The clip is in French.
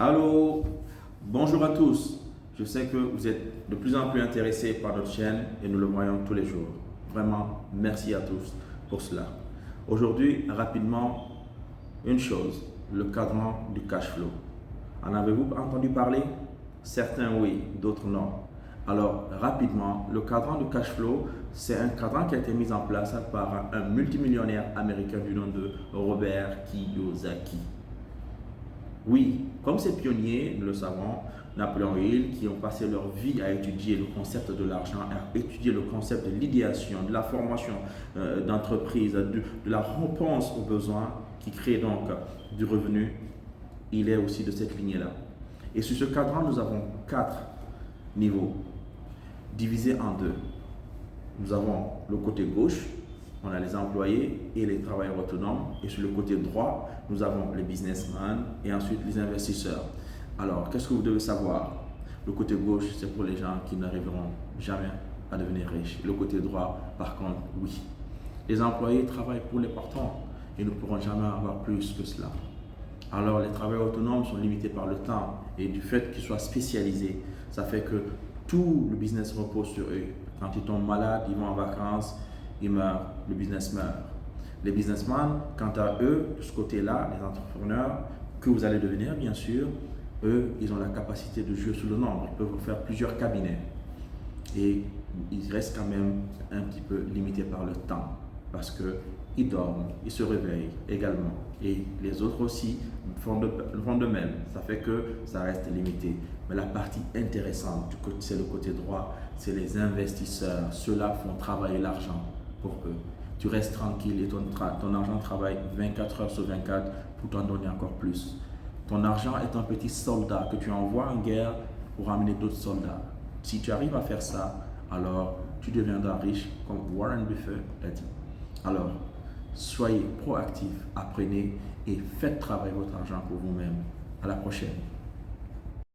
Allô, bonjour à tous. Je sais que vous êtes de plus en plus intéressés par notre chaîne et nous le voyons tous les jours. Vraiment, merci à tous pour cela. Aujourd'hui, rapidement, une chose, le cadran du cash flow. En avez-vous entendu parler? Certains oui, d'autres non. Alors, rapidement, le cadran du cash flow, c'est un cadran qui a été mis en place par un multimillionnaire américain du nom de Robert Kiyosaki. Oui, comme ces pionniers, nous le savons, Napoléon Hill, qui ont passé leur vie à étudier le concept de l'argent, à étudier le concept de l'idéation, de la formation d'entreprise, de la réponse aux besoins qui crée donc du revenu, il est aussi de cette lignée-là. Et sur ce cadran, nous avons 4 niveaux, divisés en 2. Nous avons le côté gauche, on a les employés et les travailleurs autonomes. Et sur le côté droit, nous avons les businessmen et ensuite les investisseurs. Alors, qu'est-ce que vous devez savoir? Le côté gauche, c'est pour les gens qui n'arriveront jamais à devenir riches. Le côté droit, par contre, oui. Les employés travaillent pour les patrons et ne pourront jamais avoir plus que cela. Alors, les travailleurs autonomes sont limités par le temps et du fait qu'ils soient spécialisés, ça fait que tout le business repose sur eux. Quand ils tombent malades, ils vont en vacances, ils meurent, le business meurt. Les businessmen, quant à eux, de ce côté-là, les entrepreneurs, que vous allez devenir bien sûr, eux, ils ont la capacité de jouer sur le nombre. Ils peuvent faire plusieurs cabinets. Et ils restent quand même un petit peu limités par le temps. Parce qu'ils dorment, ils se réveillent également. Et les autres aussi font de même. Ça fait que ça reste limité. Mais la partie intéressante, c'est le côté droit, c'est les investisseurs. Ceux-là font travailler l'argent pour eux. Tu restes tranquille et ton argent travaille 24 heures sur 24 pour t'en donner encore plus. Ton argent est un petit soldat que tu envoies en guerre pour amener d'autres soldats. Si tu arrives à faire ça, alors tu deviendras riche comme Warren Buffett l'a dit. Alors, soyez proactifs, apprenez et faites travailler votre argent pour vous-même. À la prochaine.